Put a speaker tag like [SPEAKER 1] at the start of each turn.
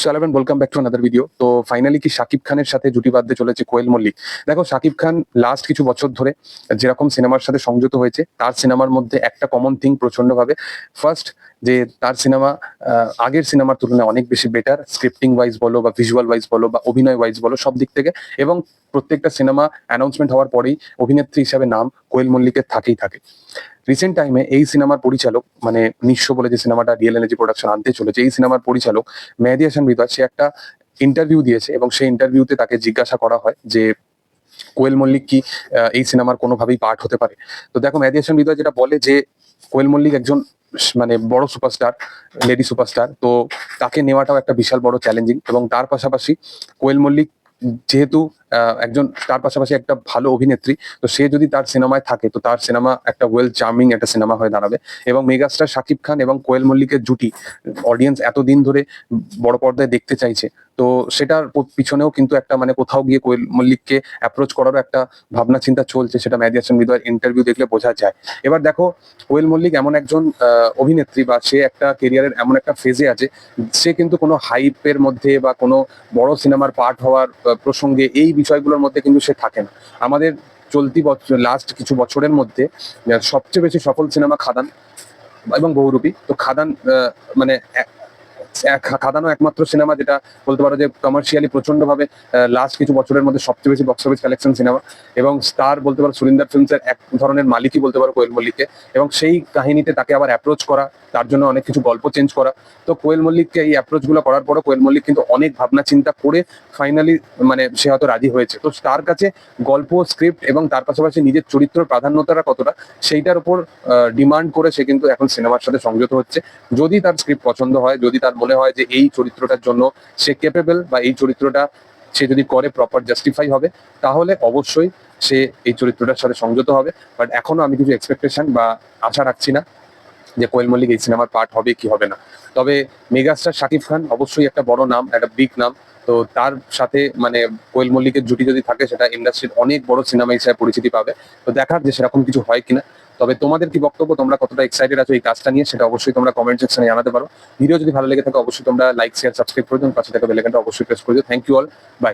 [SPEAKER 1] Hello and welcome back to another video. তো finally কি শাকিব খানের সাথে জুটি বাঁধতে চলেছে কোয়েল মল্লিক। দেখো, শাকিব খান লাস্ট কিছু বছর ধরে যেরকম সিনেমার সাথে সংযুক্ত হয়েছে, তার সিনেমার মধ্যে একটা কমন থিং প্রচন্ডভাবে। ফার্স্ট, যে তার সিনেমা আগের সিনেমার তুলনায় অনেক বেশি বেটার, স্ক্রিপ্টিং ওয়াইজ বলো বা ভিজুয়াল ওয়াইজ বলো বা অভিনয় ওয়াইজ বলো, সব দিক থেকে। এবং প্রত্যেকটা সিনেমা অ্যানাউন্সমেন্ট হওয়ার পরেই অভিনেত্রী হিসাবে নাম কোয়েল মল্লিকের থাকেই থাকে। রিসেন্ট টাইমে এই সিনেমার পরিচালক, মানে নিঃস্ব বলে যে সিনেমাটা রিয়েল এনার্জি প্রোডাকশন আনতে চলেছে, এই সিনেমার পরিচালক মেহেদী হাসান হৃদয়, সে একটা ইন্টারভিউ দিয়েছে এবং সেই ইন্টারভিউতে তাকে জিজ্ঞাসা করা হয় যে কোয়েল মল্লিক কি এই সিনেমার কোনোভাবেই পার্ট হতে পারে। তো দেখো, মেহেদী হাসান হৃদয় যেটা বলে যে কোয়েল মল্লিক একজন মানে বড় সুপারস্টার, লেডি সুপারস্টার, তো তাকে নেওয়াটাও একটা বিশাল বড় চ্যালেঞ্জিং। এবং তার পাশাপাশি কোয়েল মল্লিক যেহেতু একজন, তার পাশাপাশি একটা ভালো অভিনেত্রী, তো সে যদি তার সিনেমায় থাকে তো তার সিনেমা একটা ওয়েল চার্মিং একটা সিনেমা হয়ে দাঁড়াবে। এবং মেগাস্টার শাকিব খান এবং কোয়েল মল্লিকের জুটি অডিয়েন্স এতদিন ধরে বড় পর্দায় দেখতে চাইছে, তো সেটার পিছনেও কিন্তু একটা মানে কোথাও গিয়ে কোয়েল মল্লিককে অ্যাপ্রোচ করারও একটা ভাবনা চিন্তা চলছে, সেটা মেহেদী হাসান হৃদয়ের ইন্টারভিউ দেখলে বোঝা যায়। এবার দেখো, কোয়েল মল্লিক এমন একজন অভিনেত্রী, বা সে একটা কেরিয়ারের এমন একটা ফেজে আছে, সে কিন্তু কোনো হাইপের মধ্যে বা কোনো বড় সিনেমার পার্ট হওয়ার প্রসঙ্গে এই বিষয়গুলোর মধ্যে কিন্তু সে থাকে না। আমাদের চলতি বছর লাস্ট কিছু বছরের মধ্যে সবচেয়ে বেশি সফল সিনেমা খাদান এবং বহুরূপী। তো খাদান মানে খাদানও একমাত্র সিনেমা যেটা বলতে পারো যে কমার্শিয়ালি প্রচন্ড ভাবে লাস্ট কিছু বছরের মধ্যে সবচেয়ে বেশি বক্স অফিস কালেকশন সিনেমা। এবং স্টার বলতে পারো সুরিন্দার ফিল্মসের এক ধরনের মালিকই বলতে পারো কোয়েল মল্লিককে। এবং সেই কাহিনীতে তাকে আবার অ্যাপ্রোচ করা, তার জন্য অনেক কিছু গল্প চেঞ্জ করা। তো কোয়েল মল্লিককে এই অ্যাপ্রোচ গুলো করার পরও কোয়েল মল্লিক কিন্তু অনেক ভাবনা চিন্তা করে ফাইনালি মানে সে হয়তো রাজি হয়েছে। তো তার কাছে গল্প, স্ক্রিপ্ট এবং তার পাশাপাশি নিজের চরিত্রের প্রাধান্যতাটা কতটা, সেইটার উপর ডিমান্ড করে সে কিন্তু এখন সিনেমার সাথে সংযত হচ্ছে। যদি তার স্ক্রিপ্ট পছন্দ হয়, যদি তার মনে হয় যে এই চরিত্রটার জন্য সে কেপেবল, বা এই চরিত্রটা সে যদি করে প্রপার জাস্টিফাই হবে, তাহলে অবশ্যই সে এই চরিত্রটার সাথে সংযত হবে। বাট এখনো আমি কিছু এক্সপেকটেশন বা আশা রাখছি না যে কোয়েল মল্লিক এই সিনেমার পার্ট হবে কি হবে না। তবে মেগাস্টার শাকিব খান অবশ্যই একটা বড় নাম, একটা বিগ নাম। তো তার সাথে মানে কোয়েল মল্লিকের জুটি যদি থাকে, সেটা ইন্ডাস্ট্রির অনেক বড় সিনেমা হিসেবে পরিচিতি পাবে। তো দেখার যে সেরকম কিছু হয় কিনা। তবে তোমাদের কি বক্তব্য, তোমরা কতটা এক্সাইটেড আছো এই কাজটা নিয়ে, সেটা অবশ্যই তোমরা কমেন্ট সেকশনে জানাতে পারো। ভিডিও যদি ভালো লেগে থাকে অবশ্যই তোমরা লাইক, শেয়ার, সাবস্ক্রাইব করে দিন, পাশে থাকা বেল আইকনটা অবশ্যই প্রেস করে দিও। Thank you all, by.